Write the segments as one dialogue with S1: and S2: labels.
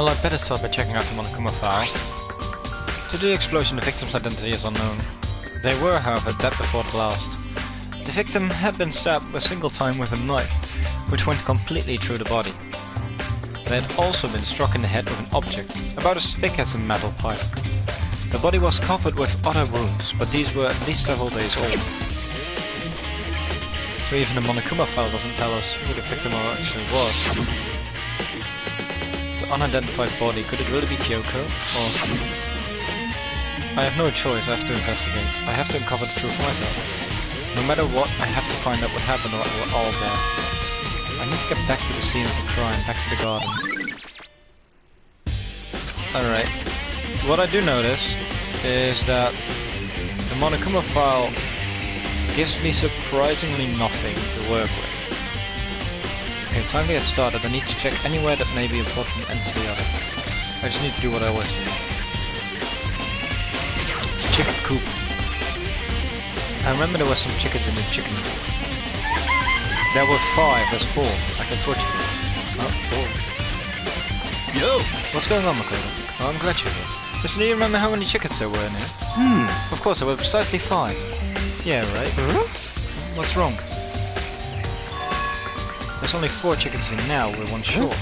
S1: Well, I'd better start by checking out the Monokuma file. To the explosion, the victim's identity is unknown. They were, however, dead before the blast. The victim had been stabbed a single time with a knife, which went completely through the body. They had also been struck in the head with an object, about as thick as a metal pipe. The body was covered with other wounds, but these were at least several days old. So even the Monokuma file doesn't tell us who the victim actually was. The unidentified body, could it really be Kyoko? Or... I have no choice, I have to investigate. I have to uncover the truth for myself. No matter what, I have to find out what happened while we're all there. I need to get back to the scene of the crime, back to the garden. Alright. What I do notice is that the Monokuma file gives me surprisingly nothing to work with. Okay, time to get started. I need to check anywhere that may be important from end to the other. I just need to do what I always do. Chicken coop. I remember there were some chickens in the chicken coop. There were 5, there's 4. I can 4 chickens. Oh, 4. Yo! What's going on, Makoto? Oh, I'm glad you're here. Listen, do you remember how many chickens there were in here? Of course, there were precisely 5. Yeah, right? What's wrong? There's only 4 chickens in now, we're 1 short.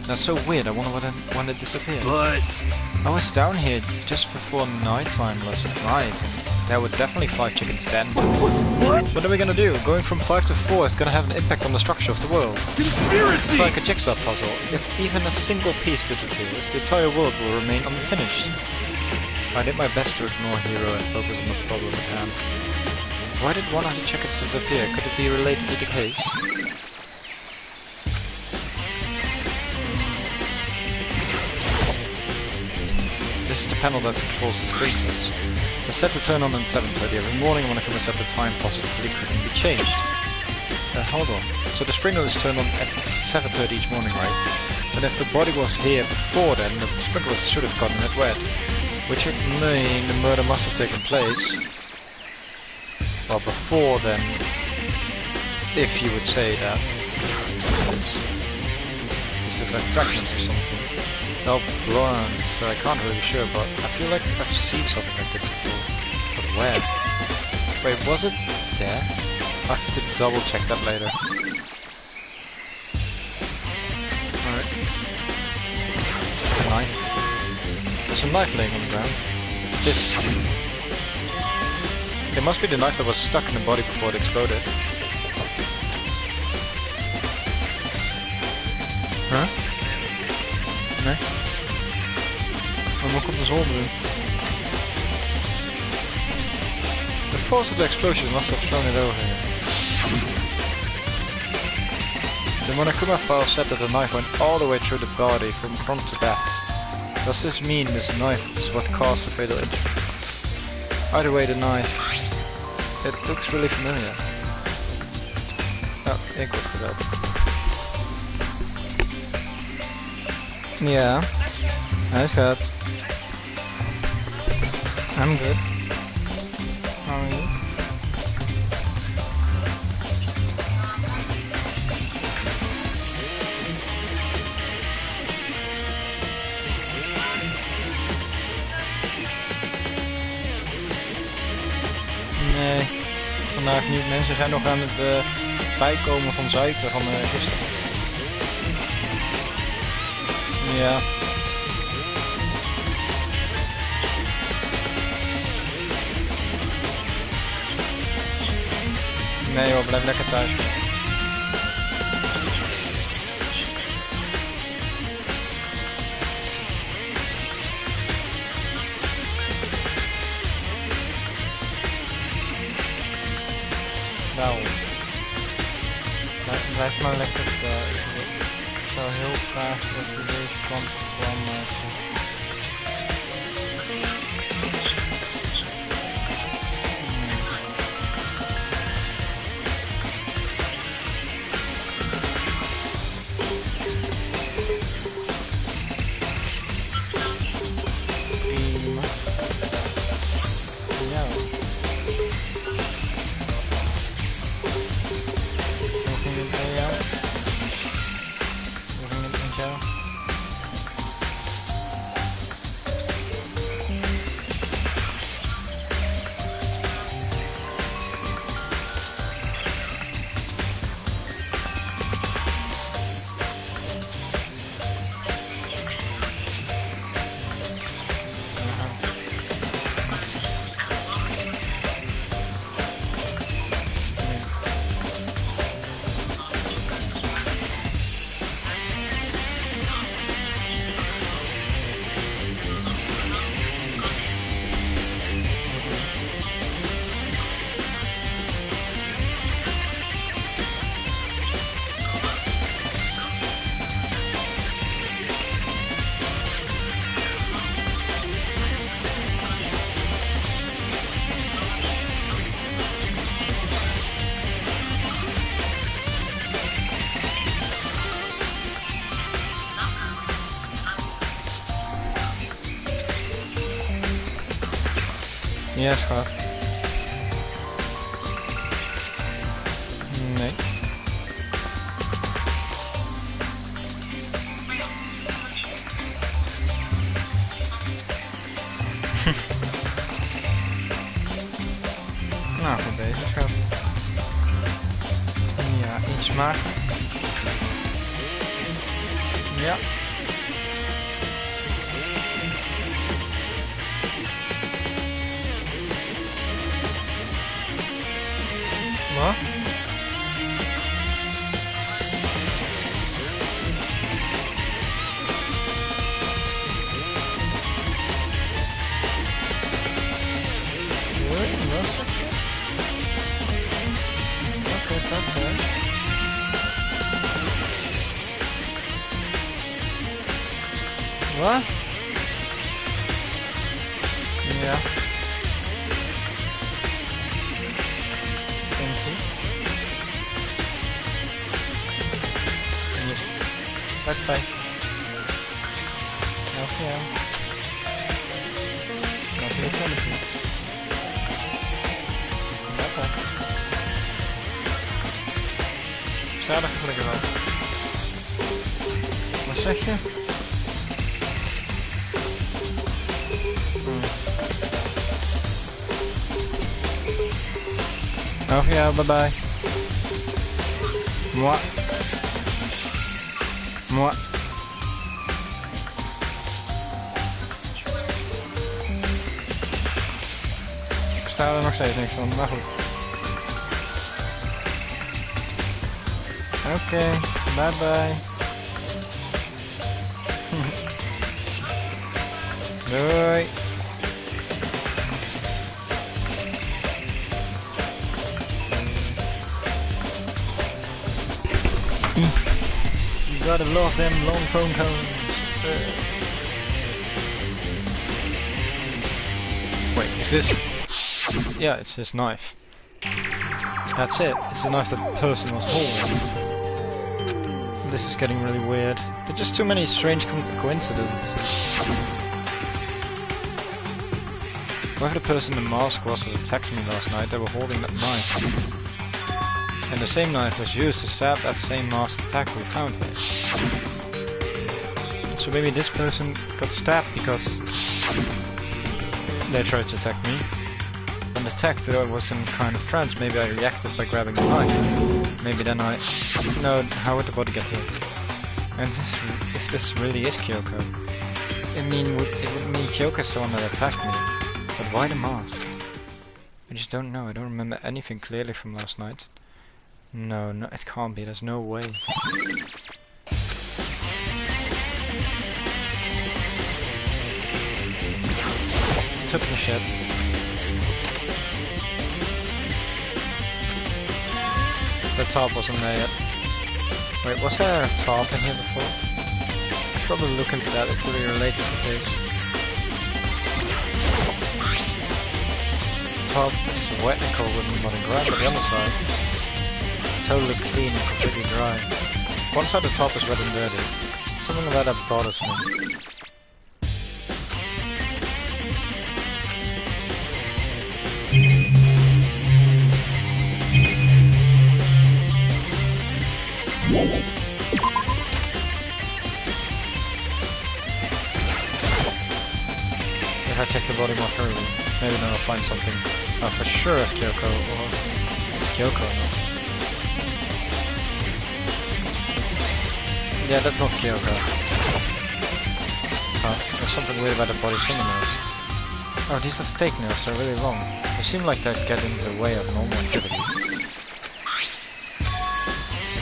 S1: That's so weird, I wonder when it disappeared.
S2: But...
S1: I was down here just before nighttime last night, and there were definitely 5 chickens then.
S2: What?
S1: What are we gonna do? Going from 5 to 4 is gonna have an impact on the structure of the world.
S2: Conspiracy!
S1: It's like a jigsaw puzzle. If even a single piece disappears, the entire world will remain unfinished. I did my best to ignore Hero and focus on the problem at hand. Why did one of the chickens disappear? Could it be related to the case? This is the panel that controls the sprinklers. They're set to turn on at 7:30 every morning when I come set the time positively couldn't be changed. Hold on. So the sprinklers turn on at 7:30 each morning, right? But if the body was here before then, the sprinklers should have gotten it wet. Which would mean the murder must have taken place. Well, before then, if you would say that. These look like fragments or something. They're blonde, so I can't really be sure, but I feel like I've seen something like this before. But where? Wait, was it there? I have to double check that later. Alright. A knife. There's a knife laying on the ground. Is this... It must be the knife that was stuck in the body before it exploded. Huh? Nee? Maar wat komt er zo onder? The force of the explosion must have thrown it over here. The Monokuma file said that the knife went all the way through the body from front to back. Does this mean this knife is what caused the fatal injury? Either way, the knife... It looks really familiar. Oh, ik word geweld. Ja, hij is goed. I'm good. How are you? Nee, vandaag niet. Mensen zijn nog aan het bijkomen van zuipen van gisteren. Ja. Nee joh, blijf lekker thuis. Nou, blijf maar lekker thuis. Ik zou heel graag dat je deze kant van Ja, schat. Nee. Nou, goed bezig, schat. Ja, iets maar. Ja. Wat? Oké. Wat? Ja. Thank you. Yes. Bye. Ja. Laten we het zelf doen. Bye. Zaterdag gelukkig wel. Wat zeg je? Oh ja, bye. Moi. Ik sta er nog steeds niks van, maar goed. Oké, bye. Doei. You gotta love them long phone calls. Wait, is this? Yeah, it's his knife. That's it. It's the knife that person was holding. This is getting really weird. There are just too many strange coincidences. Whoever the person in the mask was that attacked me last night, they were holding that knife. And the same knife was used to stab that same masked attacker we found here. So maybe this person got stabbed because they tried to attack me. And attacked that I was in kind of trance. Maybe I reacted by grabbing the knife. Maybe then I... No, how would the body get here? And if this really is Kyoko, it would mean Kyoko is the one that attacked me. But why the mask? I just don't know. I don't remember anything clearly from last night. No, it can't be. There's no way. It's up in the shed. The top wasn't there yet. Wait, was there a top in here before? I should probably look into that. It's really related to this. Top is wet and cold with mud and grass, but the other side is totally clean and completely dry. One side of the top is wet and dirty. Something about that bothers me. If I check the body more thoroughly, maybe then I'll find something. Oh, for sure it's Kyoko, or it's Kyoko or not. Yeah, that's not Kyoko. Oh, there's something weird about the body's fingernails. Oh, these are fake nails, they're really long. They seem like they'd get in the way of normal activity.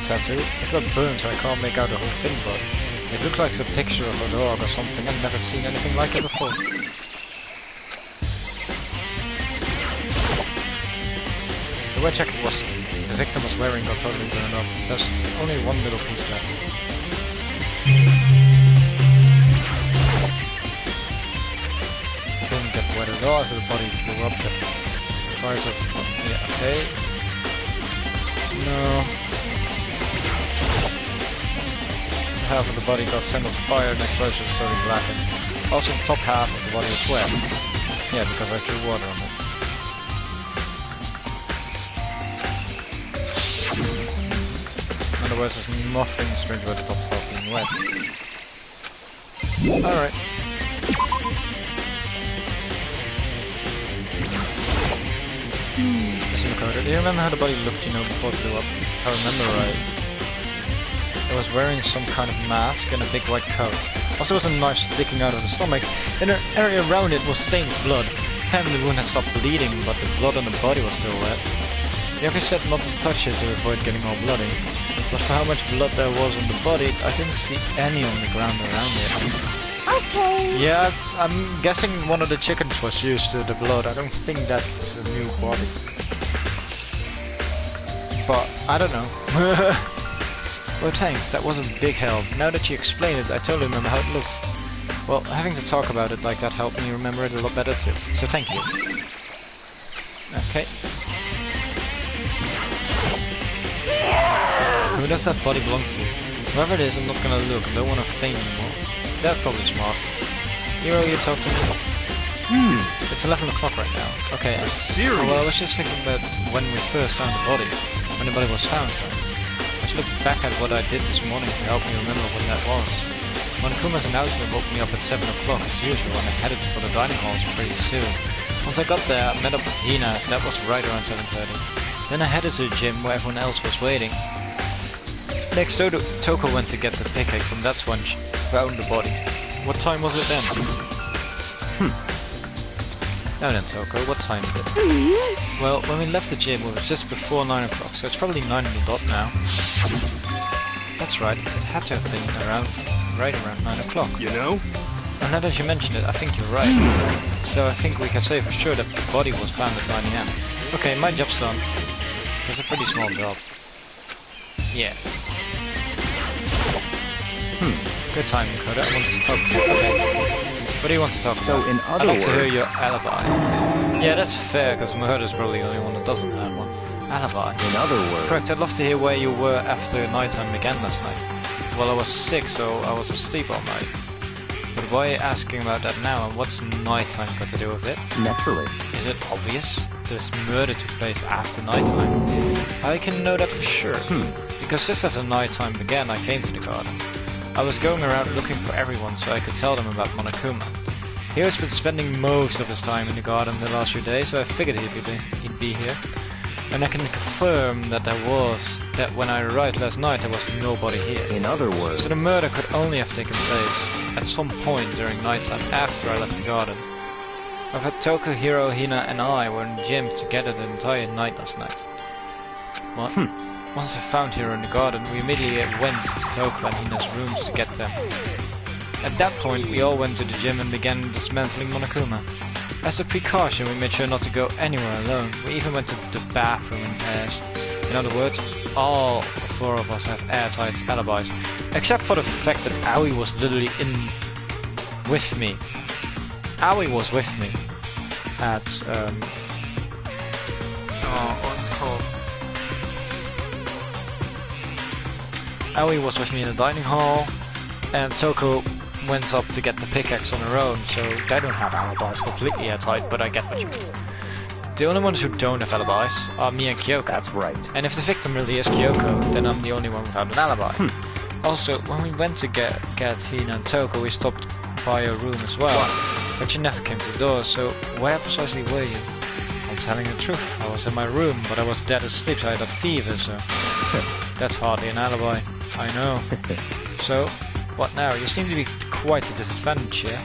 S1: Tattoo. It got burned so I can't make out the whole thing, but it looks like it's a picture of a dog or something. I've never seen anything like it before. The red jacket the victim was wearing got totally burned up. There's only one little piece left. Didn't get wet at all after the body blew up. The fires of... yeah, okay. No. Half of the body got sent on fire, the explosion started blackened. Also the top half of the body was wet. Yeah, because I threw water on it. words, there's nothing strange about the top part being wet. Alright. Listen, Makoto, do you remember how the body looked, you know, before it blew up? If I remember right. It was wearing some kind of mask and a big white coat. Also, there was a knife sticking out of the stomach, and the area around it was stained with blood. Apparently the wound had stopped bleeding, but the blood on the body was still wet. Yoki said not to touch it to avoid getting all bloody. But for how much blood there was on the body, I didn't see any on the ground around it.
S2: Okay.
S1: Yeah, I'm guessing one of the chickens was used to the blood. I don't think that's a new body. But, I don't know. Well, thanks, that was a big help. Now that you explained it, I totally remember how it looked. Well, having to talk about it like that helped me remember it a lot better too. So thank you. Okay. Who does that body belong to? Whoever it is, I'm not gonna look. I don't want to faint anymore. They're probably smart. Hero, you talk to me. It's 11 o'clock right now. Okay.
S3: Serious?
S1: Well, I was just thinking that when we first found the body, when the body was found, I should look back at what I did this morning to help me remember when that was. Monokuma's announcement woke me up at 7 o'clock as usual, and I headed for the dining halls pretty soon. Once I got there, I met up with Hina. That was right around 7:30. Then I headed to the gym where everyone else was waiting. Next, Toko went to get the pickaxe, and that's when she found the body. What time was it then? Now then, Toko, what time is it? Well, when we left the gym, it was just before 9 o'clock, so it's probably 9 on the dot now. That's right, it had to have been right around 9 o'clock.
S3: You know?
S1: And now that you mentioned it, I think you're right. So I think we can say for sure that the body was found at 9 AM. Okay, my job's done. It's a pretty small job. Yeah. Good time, Koda. I wanted to talk to you. Okay. What do you want to talk about?
S2: So, in
S1: I'd
S2: other
S1: like to hear
S2: words-
S1: your alibi. Yeah, that's fair, because Mahota's probably the only one that doesn't have one. Alibi.
S2: In other words...
S1: Correct, I'd love to hear where you were after nighttime began last night. Well, I was sick, so I was asleep all night. But why are you asking about that now, and what's nighttime got to do with it?
S2: Naturally.
S1: Is it obvious? This murder took place after nighttime. I can know that for sure. Because just after nighttime began, I came to the garden. I was going around looking for everyone so I could tell them about Monokuma. Hero's been spending most of his time in the garden the last few days, so I figured he'd be here. And I can confirm that that when I arrived last night there was nobody here.
S2: In other words...
S1: So the murder could only have taken place at some point during nighttime after I left the garden. I've had Toko, Hiro, Hina and I were in the gym together the entire night last night. What? Once I found Hiro in the garden, we immediately went to Toko and Hina's rooms to get them. At that point, we all went to the gym and began dismantling Monokuma. As a precaution, we made sure not to go anywhere alone. We even went to the bathroom in pairs. In other words, all four of us have airtight alibis. Except for the fact that Aoi was literally with me. Aoi was with me at, what's it called? Aoi was with me in the dining hall, and Toko went up to get the pickaxe on her own, so they don't have alibis completely airtight, but I get what you mean. The only ones who don't have alibis are me and Kyoko.
S2: That's right.
S1: And if the victim really is Kyoko, then I'm the only one without an alibi. Also, when we went to get Hina and Toko, we stopped by your room as well, but you never came to the door, so where precisely were you? I'm telling the truth, I was in my room, but I was dead asleep, so I had a fever, so... That's hardly an alibi. I know. So, what now? You seem to be quite a disadvantage here.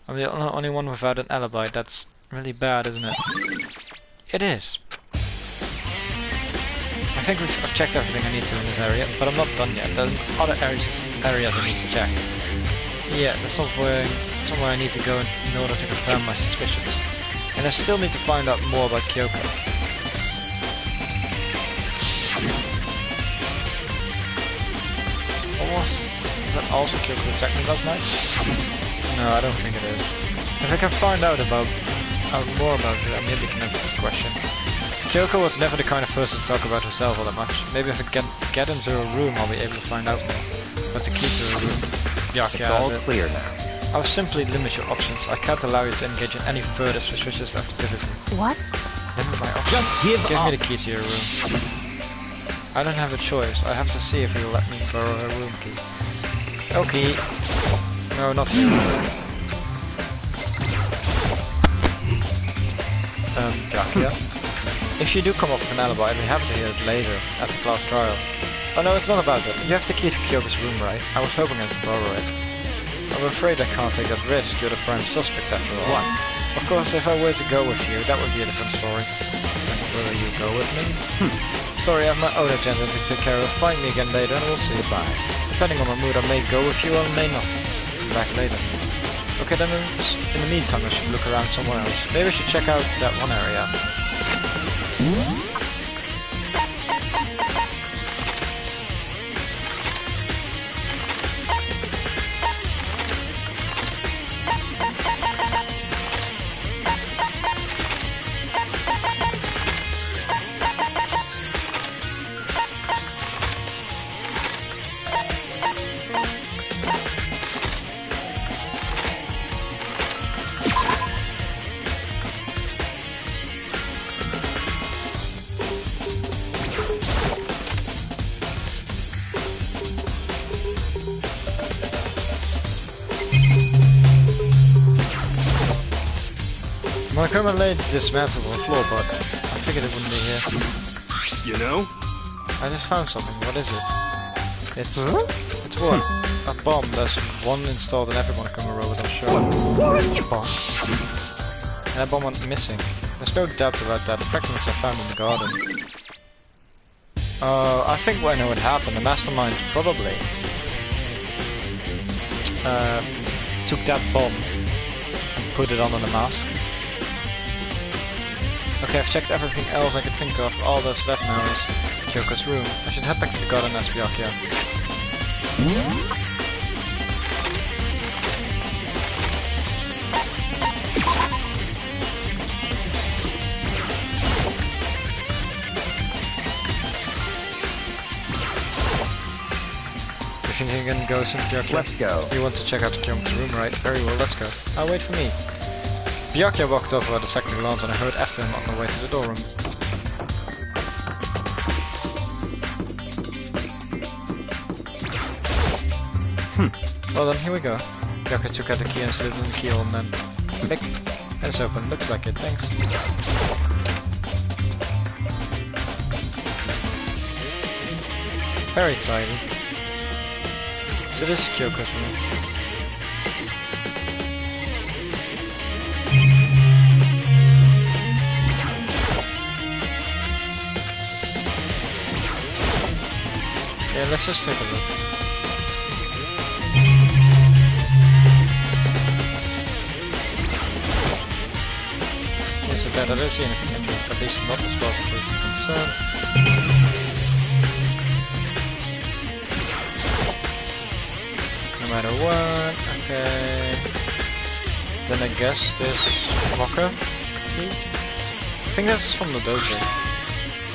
S1: I'm the only one without an alibi. That's really bad, isn't it? It is. I think I've checked everything I need to in this area, but I'm not done yet. There's other areas I need to check. Yeah, there's somewhere I need to go in order to confirm my suspicions. And I still need to find out more about Kyoko. Is that also Kyoko who attacked me last night? No, I don't think it is. If I can find out more about it, I maybe can answer this question. Kyoko was never the kind of person to talk about herself all that much. Maybe if I get into her room, I'll be able to find out more. But the key to her room,
S2: It's all clear now.
S1: I'll simply limit your options. I can't allow you to engage in any further suspicious activity.
S4: What?
S1: Limit my options.
S2: Just give
S1: me
S2: up.
S1: the key to your room. I don't have a choice. I have to see if he'll let me borrow her room key. Okay. No, not you. Gakia. If you do come up with an alibi, I'd be happy to hear it later, at the class trial. Oh no, it's not about that. You have the key to Kyoko's room, right? I was hoping I could borrow it. I'm afraid I can't take that risk. You're the prime suspect after all.
S2: What?
S1: Of course, if I were to go with you, that would be a different story. And will you go with me? Sorry, I have my own agenda to take care of. Find me again later and we'll see. Bye. Depending on my mood, I may go with you or may not. Back later. Okay, then in the meantime, I should look around somewhere else. Maybe I should check out that one area. My camera laid dismantled on the floor, but I figured it wouldn't be here.
S2: You know?
S1: I just found something. What is it? It's what? A bomb. There's one installed in every Monokuma robot I'm sure.
S2: What? Bomb?
S1: And that bomb went missing. There's no doubt about that. The fragments I found in the garden. I think I know what happened. The mastermind probably took that bomb and put it on a mask. Okay, I've checked everything else I could think of. All that's left now is Kyoko's room. I should head back to the garden as Byakuya. You think you can go, Byakuya?
S2: Let's go.
S1: You want to check out Kyoko's room, right? Very well, let's go. I'll wait for me. Byakuya walked over at a second glance and I heard after him on the way to the doorroom. Well then, here we go. Byakuya took out the key and slid in the keyhole and then... click. And it's open. Looks like it. Thanks. Very tidy. So this is Kyoko's room. Yeah, let's just take a look. Yes, I don't see anything in here, at least not as far as the case is concerned. No matter what, okay. Then I guess this locker key? I think that's from the dojo.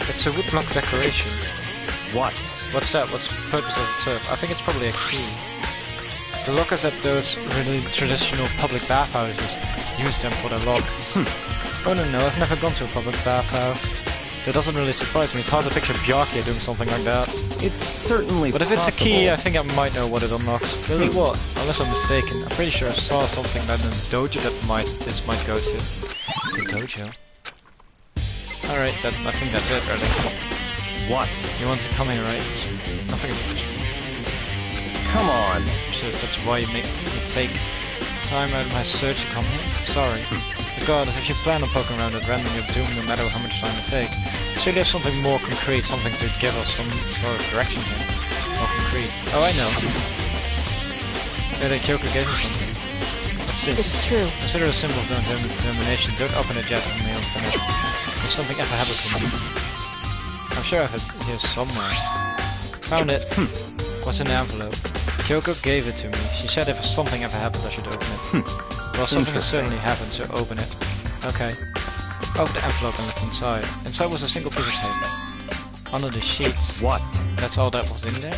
S1: It's a woodblock decoration.
S2: What?
S1: What's that? What's the purpose of it serve? I think it's probably a key. The lockers at those really traditional public bathhouses use them for their lockers. Oh no, I've never gone to a public bathhouse. That doesn't really surprise me. It's hard to picture Byakuya doing something like that.
S2: It's certainly
S1: But if it's a key, I think I might know what it unlocks. Really what? Unless I'm mistaken. I'm pretty sure I saw something that in the dojo that this might go to. The dojo? Alright, I think that's it, really.
S2: What?
S1: You want to come here, right? Nothing.
S2: Come on.
S1: So that's why you make me take time out of my search to come here? Sorry. Regardless, if you plan on poking around at random, you're doomed no matter how much time it takes. Should have something more concrete, something to give us some sort of direction here. More concrete. Oh, I know. Yeah, the Kyoko gave me something. What's this?
S3: It's true.
S1: Consider a symbol of determination. Don't open it yet, I may open it. If something ever happens to me. I'm sure I have it here somewhere. Found it. What's in the envelope? Kyoko gave it to me. She said if something ever happens, I should open it. Well, something has certainly happened, so open it. Okay. Open the envelope and look inside. Inside was a single piece of paper. Under the sheets.
S2: What?
S1: That's all that was in there?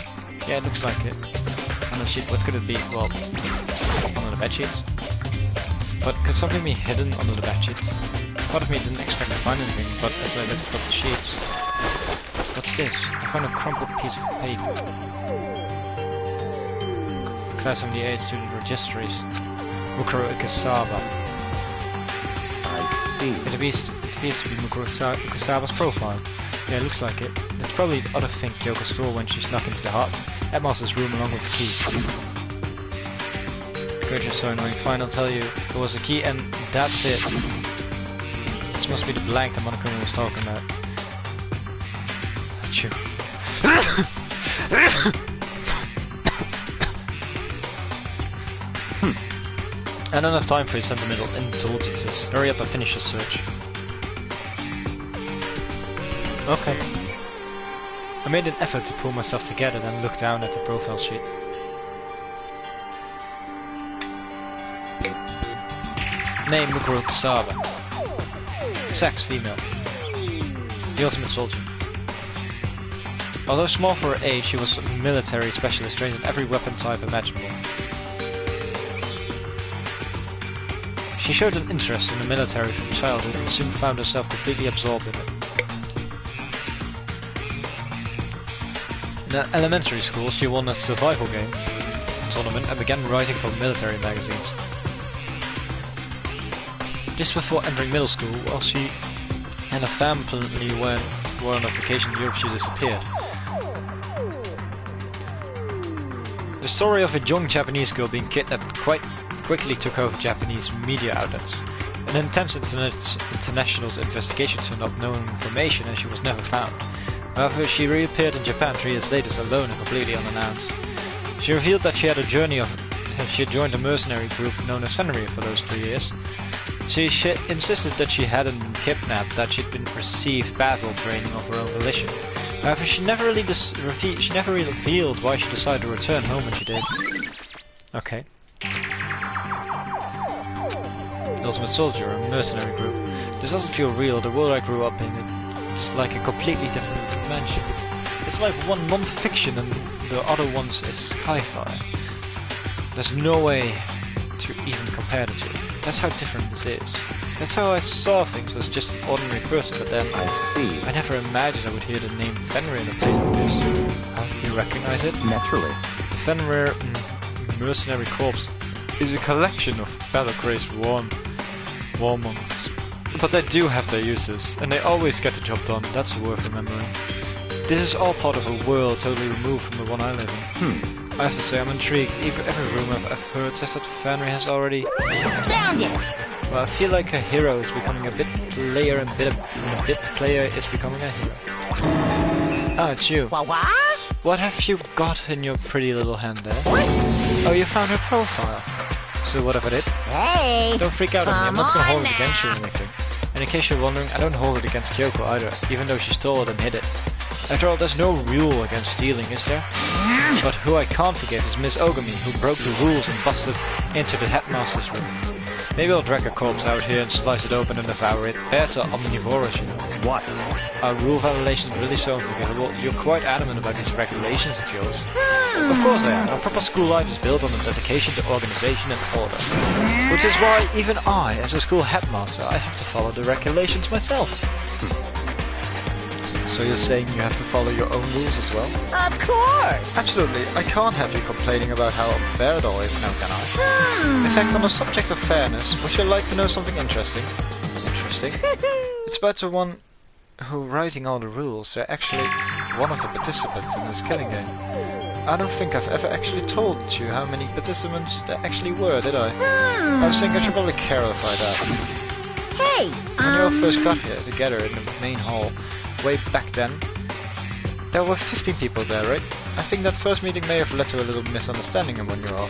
S1: Yeah, it looks like it. Under the sheet, what could it be? Well, under the bed sheets. But could something be hidden under the bed sheets? Part of me didn't expect to find anything, but as I lifted up the sheets, What's this? I found a crumpled piece of paper. Class 78 student registries. Mukuro Ikusawa.
S2: I see.
S1: It appears to be Mukuro Ikusawa's profile. Yeah, it looks like it. It's probably the other thing Kyoko stole when she snuck into the headmaster's room along with the key. Coach is so annoying. Fine, I'll tell you. It was the key and that's it. This must be the blank that Monokuma was talking about. Achoo. I don't have time for your sentimental indulgences. Hurry up and finish the search. Okay. I made an effort to pull myself together, then looked down at the profile sheet. Name Mukuro Ikusawa. Sex female. The ultimate soldier. Although small for her age, she was a military specialist trained in every weapon type imaginable. She showed an interest in the military from childhood and soon found herself completely absorbed in it. In elementary school, she won a survival game tournament and began writing for military magazines. Just before entering middle school, while she and her family were on a vacation in Europe, she disappeared. The story of a young Japanese girl being kidnapped quite quickly took over Japanese media outlets. An intense international investigation turned up no information and she was never found. However, she reappeared in Japan 3 years later, alone and completely unannounced. She revealed that she had joined a mercenary group known as Fenrir for those 3 years. She insisted that she hadn't been kidnapped, that she'd been received battle training of her own volition. However, she never really revealed why she decided to return home when she did. Okay. The Ultimate Soldier, a mercenary group. This doesn't feel real. The world I grew up in, it's like a completely different dimension. It's like one non-fiction and the other one's is sci-fi. There's no way to even compare the two. That's how different this is. That's how I saw things as just an ordinary person, but then
S2: I see.
S1: I never imagined I would hear the name Fenrir in a place like this. You recognize it?
S2: Naturally.
S1: The Fenrir Mercenary Corps is a collection of battle-crazed warmongers. But they do have their uses, and they always get the job done. That's worth remembering. This is all part of a world totally removed from the one I live in. I have to say, I'm intrigued. Every rumor I've heard says that Fenrir has already...
S3: Found it!
S1: Well, I feel like a hero is becoming a bit player and a bit player is becoming a hero. Ah, it's you.
S3: What?
S1: What have you got in your pretty little hand there?
S3: What?
S1: Oh, you found her profile. So what if I did?
S3: Hey!
S1: Don't freak out on me, I'm not gonna
S3: Come
S1: hold
S3: on
S1: it against you or
S3: now.
S1: anything. And in case you're wondering, I don't hold it against Kyoko either, even though she stole it and hid it. After all, there's no rule against stealing, is there? But who I can't forgive is Miss Ogami, who broke the rules and busted into the headmaster's room. Maybe I'll drag a corpse out here and slice it open and devour it. Bears are omnivorous, you know.
S2: What?
S1: Are rule violations really so unforgivable? You're quite adamant about these regulations of yours. Of course I am. A proper school life is built on a dedication to organization and order. Which is why even I, as a school headmaster, I have to follow the regulations myself. So you're saying you have to follow your own rules as well?
S3: Of course!
S1: Absolutely. I can't have you complaining about how unfair it all is now, can I? In fact, on the subject of fairness, would you like to know something interesting? Interesting? It's about the one who writing all the rules. They're actually one of the participants in this killing game. I don't think I've ever actually told you how many participants there actually were, did I? I was thinking I should probably clarify that.
S3: Hey!
S1: When you all first got here together in the main hall, way back then, there were 15 people there, right? I think that first meeting may have led to a little misunderstanding among you all.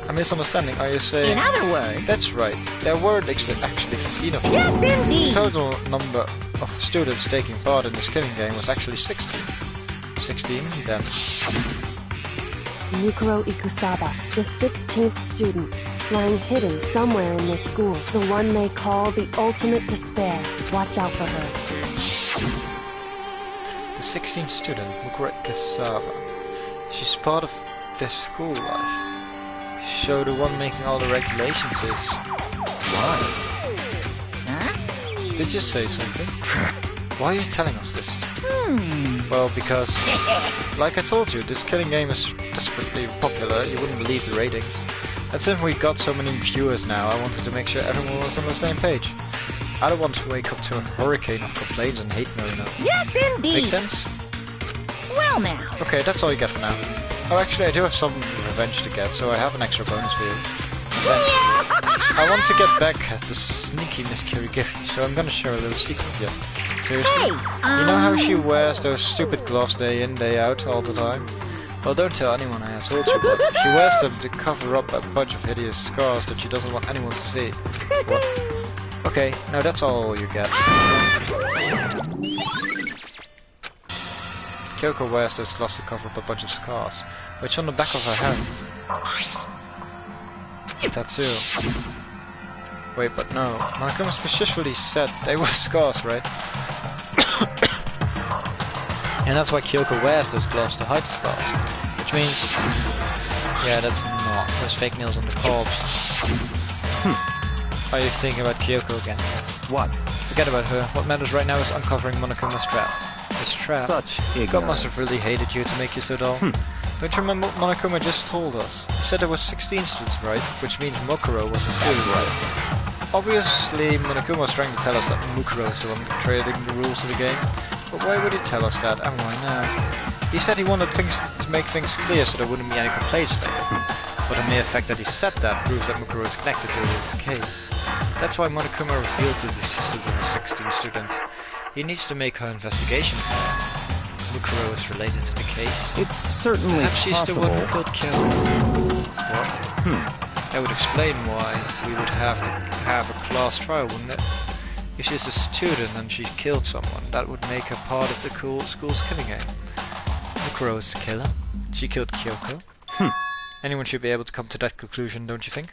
S1: A misunderstanding, are you saying?
S3: In other words...
S1: That's right, there were actually 15 of you.
S3: Yes,
S1: The
S3: indeed!
S1: total number of students taking part in this killing game was actually 16. 16, then.
S4: Mukuro Ikusawa, the 16th student, lying hidden somewhere in this school. The one they call the ultimate despair. Watch out for her.
S1: The 16th student, Mukuro Ikusawa. She's part of their school life. So the one making all the regulations is...
S2: Why?
S3: Huh?
S1: Did you say something? Why are you telling us this? Well, because, like I told you, this killing game is desperately popular. You wouldn't believe the ratings. And since we got so many viewers now, I wanted to make sure everyone was on the same page. I don't want to wake up to a hurricane of complaints and hate mail, you know.
S3: Yes, indeed.
S1: Make sense?
S3: Well, now.
S1: Okay, that's all you get for now. Oh, actually, I do have some revenge to get, so I have an extra bonus for you. I want to get back at the sneaky Miss Kirigiri, so I'm gonna share a little secret with you. Seriously?
S3: Hey,
S1: You know how she wears those stupid gloves day in, day out, all the time? Well, don't tell anyone I told you, but she wears them to cover up a bunch of hideous scars that she doesn't want anyone to see. What? Okay, now that's all you get. Kyoko wears those gloves to cover up a bunch of scars, which on the back of her hand. A tattoo. Wait, but no. Monokuma specifically said they were scars, right? And that's why Kyoko wears those gloves to hide the scars. Which means... yeah, that's not. There's fake nails on the corpse. Are you thinking about Kyoko again?
S2: What?
S1: Forget about her. What matters right now is uncovering Monokuma's trap. This trap.
S2: Such ignorance.
S1: God must have really hated you to make you so dull. Don't you remember what Monokuma just told us? He said there was 16 students, right? Which means Mokuro was a student, right? Obviously, Monokuma was trying to tell us that Mukuro is the one creating the rules of the game. But why would he tell us that, and why now? He said he wanted things to make things clear so there wouldn't be any complaints later. But the mere fact that he said that proves that Mukuro is connected to this case. That's why Monokuma revealed his existence of a 16 student. He needs to make her investigation. Mukuro is related to the case.
S2: It's certainly
S1: Perhaps she's
S2: possible.
S1: the one who killed Kyo. What? That would explain why we would have to have a class trial, wouldn't it? If she's a student and she killed someone, that would make her part of the school's killing game. Mukuro is the killer. She killed Kyoko. Anyone should be able to come to that conclusion, don't you think?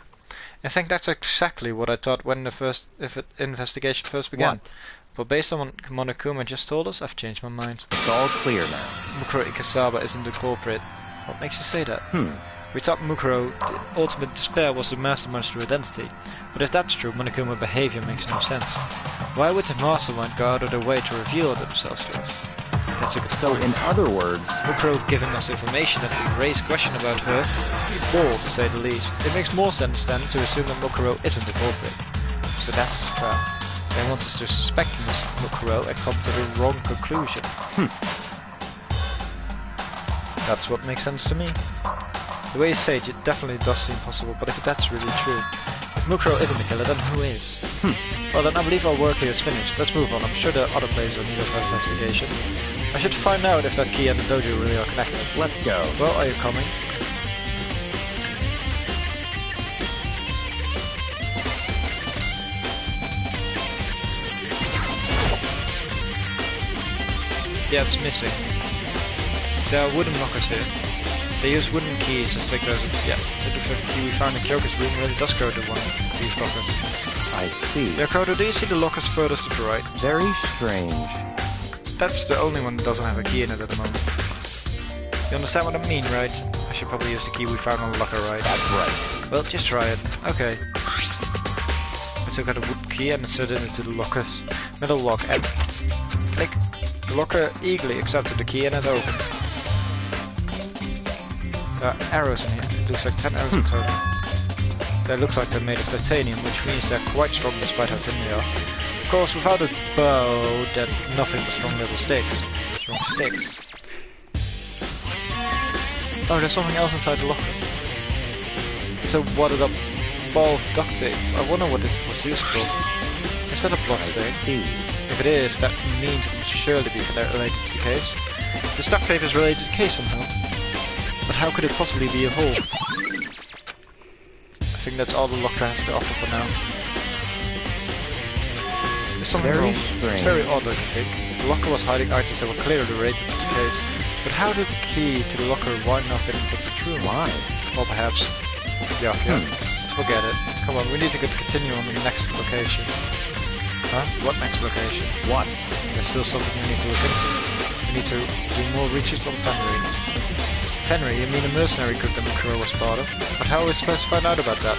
S1: I think that's exactly what I thought when the investigation first began.
S2: What?
S1: But based on what Monokuma just told us, I've changed my mind.
S2: It's all clear now.
S1: Mukuro Ikasaba isn't the culprit. What makes you say that? We thought Mukuro, the ultimate despair, was the mastermind's true identity. But if that's true, Monokuma behavior makes no sense. Why would the mastermind go out of their way to reveal themselves to us? That's a good
S2: So,
S1: point.
S2: in other words,
S1: Mukuro giving us information that would raise question about her, be bold to say the least. It makes more sense then to assume that Mukuro isn't the culprit. So that's the trap. They want us to suspect Mukuro and come to the wrong conclusion. That's what makes sense to me. The way you say it, it definitely does seem possible, but if that's really true, if Mukuro isn't the killer, then who is? Well then I believe our work here is finished. Let's move on. I'm sure there are other places in need of investigation. I should find out if that key and the dojo really are connected.
S2: let's go.
S1: Well, are you coming? Yeah, it's missing. There are wooden lockers here. They use wooden keys to stick those. Yeah, it looks like the key we found in Kyoko's room really does go to one of these lockers.
S2: I see.
S1: Yeah, Kodo, do you see the lockers furthest to the right?
S2: Very strange.
S1: That's the only one that doesn't have a key in it at the moment. You understand what I mean, right? I should probably use the key we found on the locker, right?
S2: That's right.
S1: Well, just try it. Okay. I took out a wood key and inserted it into the locker's middle lock and click. The locker eagerly accepted the key and it opened. There are arrows in here. It looks like 10 arrows in total. They look like they're made of titanium, which means they're quite strong despite how thin they are. Of course, without a bow, then nothing but strong little sticks. Strong sticks. Oh, there's something else inside the locker. It's a wadded up ball of duct tape. I wonder what this was used for. Is that a blood stain?
S2: See.
S1: If it is, that means it must surely be related to the case. This duct tape is related to the case somehow. But how could it possibly be evolved? I think that's all the locker has to offer for now. There's something
S2: Very
S1: wrong.
S2: strange.
S1: It's very odd, don't you think? The locker was hiding items that were clearly related to the case. But how did the key to the locker wind up in the room?
S2: Why?
S1: Or perhaps... Yeah. Forget it. Come on, we need to continue on to the next location. Huh? What next location?
S2: What?
S1: There's still something we need to look into. We need to do more research on Fenry. Fenry, you mean a mercenary group that Mukuro was part of? But how are we supposed to find out about that?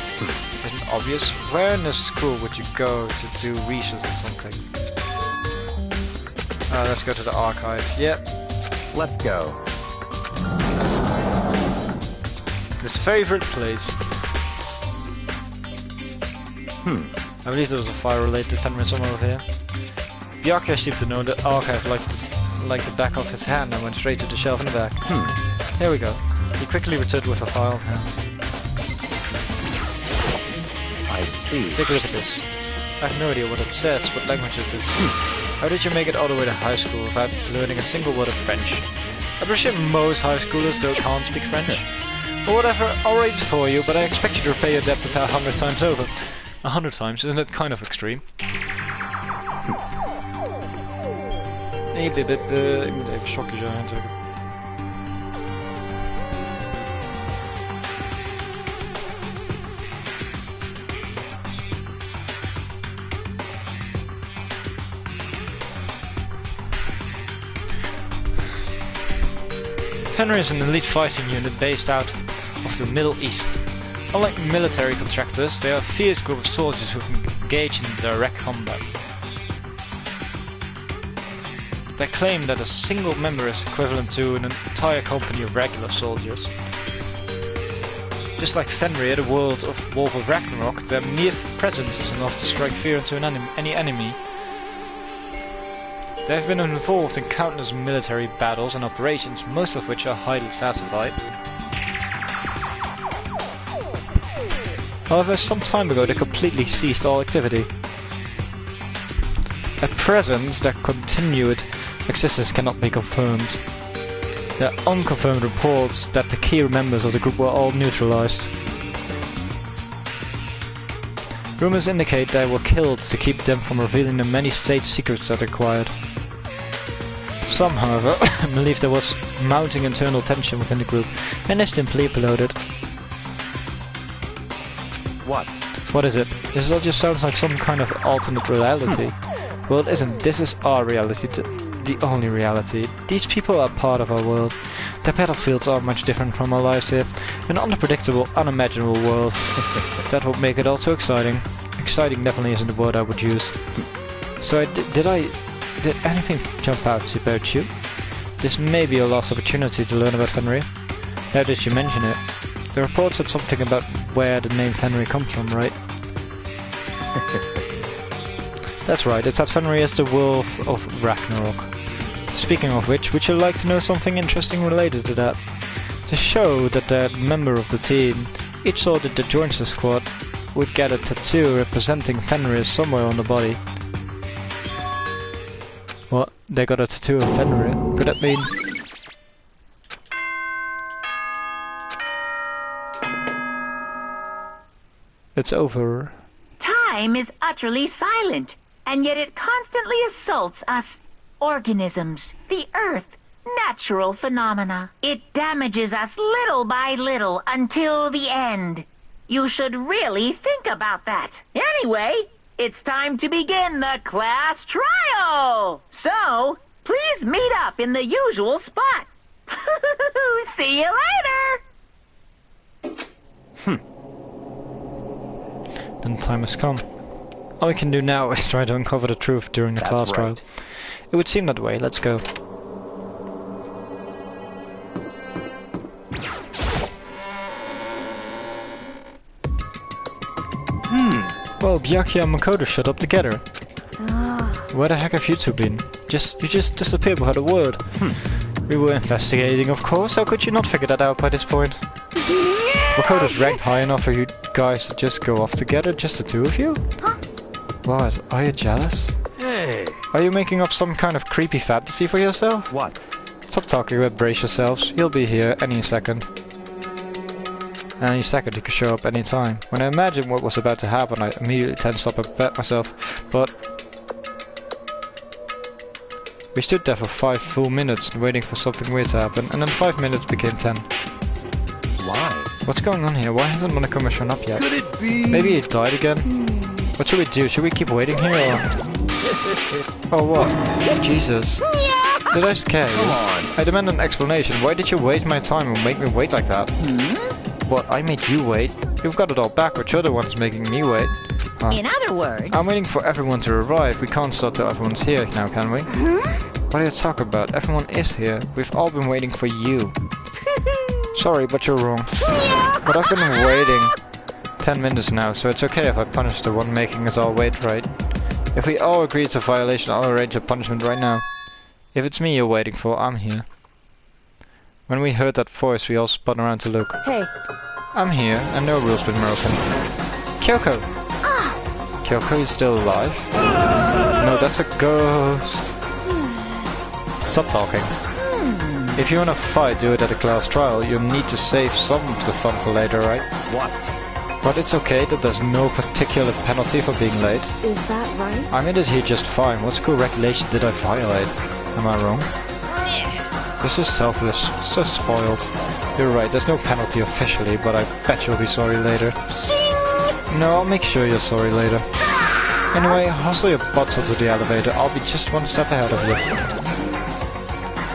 S1: Isn't it obvious? Where in the school would you go to do research on something? Let's go to the archive. Yep.
S2: Let's go.
S1: This favorite place. I believe there was a fire related to Fenrir somewhere over here. Byakuya seemed to know the archive like the back of his hand and went straight to the shelf in the back. Here we go. He quickly returned with a file in hand.
S2: I see.
S1: Take a look at this. I have no idea what it says. What language is this? How did you make it all the way to high school without learning a single word of French? I presume most high schoolers still can't speak French. Or whatever, I'll read for you, but I expect you to repay your debt to 100 times over. 100 times, isn't it kind of extreme? Nee, ik moet even sokjes aantrekken. Fenrir is an elite fighting unit based out of the Middle East. Unlike military contractors, they are a fierce group of soldiers who engage in direct combat. They claim that a single member is equivalent to an entire company of regular soldiers. Just like Fenrir, the world of Wolf of Ragnarok, their mere presence is enough to strike fear into any enemy. They have been involved in countless military battles and operations, most of which are highly classified. However, some time ago they completely ceased all activity. At present, their continued existence cannot be confirmed. There are unconfirmed reports that the key members of the group were all neutralized. Rumors indicate they were killed to keep them from revealing the many state secrets that they acquired. Some, however, believe there was mounting internal tension within the group, and they simply imploded.
S2: What?
S1: What is it? This all just sounds like some kind of alternate reality. Well, it isn't. This is our reality, the only reality. These people are part of our world. Their battlefields are much different from our lives here. An unpredictable, unimaginable world. That would make it all so exciting. Exciting definitely isn't the word I would use. So did anything jump out about you? This may be your last opportunity to learn about Fenrir. Now that you mention it, the report said something about where the name Fenrir comes from, right? That's right, it's that Fenrir is the wolf of Ragnarok. Speaking of which, would you like to know something interesting related to that? To show that the member of the team, each soldier that joins the squad, would get a tattoo representing Fenrir somewhere on the body. What? They got a tattoo of Fenrir? Could that mean... It's over.
S3: Time is utterly silent, and yet it constantly assaults us organisms, the earth, natural phenomena. It damages us little by little until the end. You should really think about that. Anyway, it's time to begin the class trial. So, please meet up in the usual spot. See you later.
S1: Then the time has come. All we can do now is try to uncover the truth during the class trial. It would seem that way. Let's go. Well, Byakuya and Makoto shut up together. Where the heck have you two been? You just disappeared without a word. We were investigating, of course. How could you not figure that out by this point? Makoto's ranked high enough for you guys to just go off together, just the two of you?
S3: Huh?
S1: What? Are you jealous?
S2: Hey!
S1: Are you making up some kind of creepy fantasy for yourself?
S2: What?
S1: Stop talking about brace yourselves. He'll be here any second. Any second he could show up any time. When I imagined what was about to happen, I immediately tensed up and prepared myself. But we stood there for 5 full minutes waiting for something weird to happen, and then 5 minutes became 10.
S2: Why?
S1: What's going on here? Why hasn't Monokuma shown up yet?
S2: Could it be?
S1: Maybe he died again? What should we do? Should we keep waiting here or... Oh what? Jesus. Did I scare you?
S2: Come on.
S1: I demand an explanation. Why did you waste my time and make me wait like that? What? I made you wait? You've got it all backwards. You're the one's making me wait.
S3: In other words...
S1: I'm waiting for everyone to arrive. We can't start till everyone's here now, can we? What are you talking about? Everyone is here. We've all been waiting for you. Sorry, but you're wrong. But I've been waiting 10 minutes now, so it's okay if I punish the one making us all wait, right? If we all agree it's a violation, I'll arrange a punishment right now. If it's me you're waiting for, I'm here. When we heard that voice, we all spun around to look.
S4: Hey.
S1: I'm here, and no rule's been broken. Kyoko! Kyoko is still alive? No, that's a ghost. Stop talking. If you wanna fight, do it at a class trial. You'll need to save some of the fun for later, right?
S2: What?
S1: But it's okay that there's no particular penalty for being late.
S4: Is that right?
S1: I made it here just fine. What school regulation did I violate? Am I wrong? This is selfless. So spoiled. You're right, there's no penalty officially, but I bet you'll be sorry later. No, I'll make sure you're sorry later. Anyway, hustle your butts onto the elevator. I'll be just one step ahead of you.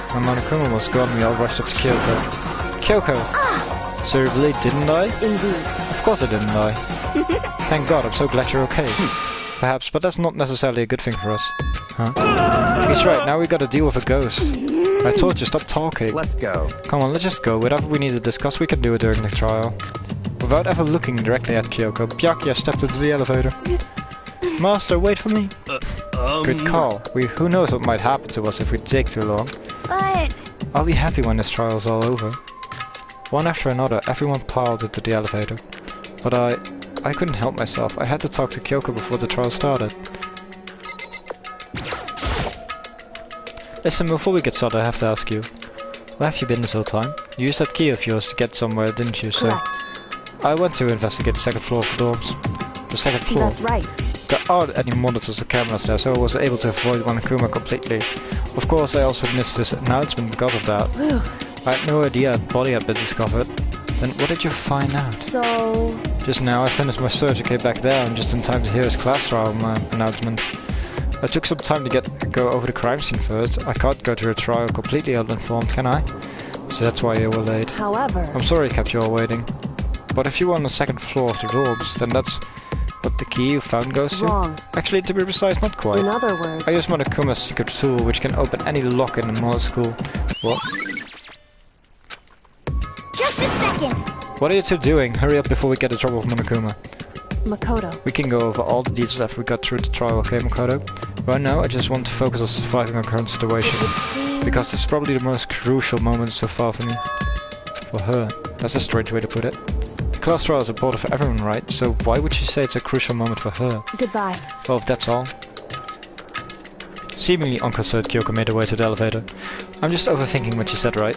S1: When Monokuma was gone, we all rushed up to Kyoko. Kyoko! So you really didn't die?
S4: Indeed.
S1: Of course I didn't die. Thank God, I'm so glad you're okay. Perhaps, but that's not necessarily a good thing for us. Huh? He's right, now we gotta deal with a ghost. I told you, stop talking.
S2: Let's go.
S1: Come on, let's just go. Whatever we need to discuss, we can do it during the trial. Without ever looking directly at Kyoko, Byakuya stepped into the elevator. Master, wait for me. Good call. Who knows what might happen to us if we take too long.
S3: But...
S1: I'll be happy when this trial's all over. One after another, everyone piled into the elevator. But I couldn't help myself. I had to talk to Kyoko before the trial started. Listen, before we get started, I have to ask you. Where have you been this whole time? You used that key of yours to get somewhere, didn't you?
S4: Correct.
S1: I went to investigate the second floor of the dorms. The second floor.
S4: That's right.
S1: There aren't any monitors or cameras there, so I was able to avoid Monokuma completely. Of course, I also missed this announcement because of that.
S4: Whew.
S1: I had no idea a body had been discovered. Then what did you find out?
S4: So...
S1: Just now, I finished my search and came back down just in time to hear his class trial announcement. I took some time to go over the crime scene first. I can't go to a trial completely uninformed, can I? So that's why you were late.
S4: However...
S1: I'm sorry I kept you all waiting. But if you were on the second floor of the dorms, then that's what the key you found goes to?
S4: Wrong.
S1: Actually, to be precise, not quite.
S4: In other words...
S1: I used Monokuma's secret tool, which can open any lock in a model school. What?
S5: Just a second.
S1: What are you two doing? Hurry up before we get in trouble with Monokuma.
S4: Makoto.
S1: We can go over all the details after we got through the trial, okay, Makoto? Right now, I just want to focus on surviving our current situation. Because it's probably the most crucial moment so far for me. For her. That's a strange way to put it. The class trial is important for everyone, right? So why would she say it's a crucial moment for her?
S4: Goodbye.
S1: Well, if that's all. Seemingly unconcerned, Kyoko made her way to the elevator. I'm just overthinking what she said, right?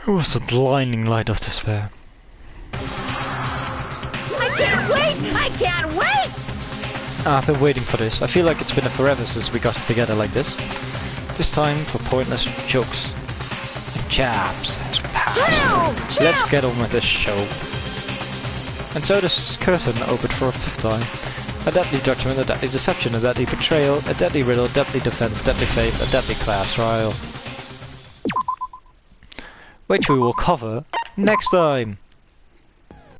S1: It was the blinding light of despair.
S5: I can't wait! I can't wait!
S1: I've been waiting for this. I feel like it's been forever since we got together like this. This time for pointless jokes and jabs as pals. Let's get on with this show. And so this curtain opened for a fifth time. A deadly judgment, a deadly deception, a deadly betrayal, a deadly riddle, a deadly defense, a deadly faith, a deadly class trial. Which we will cover next time.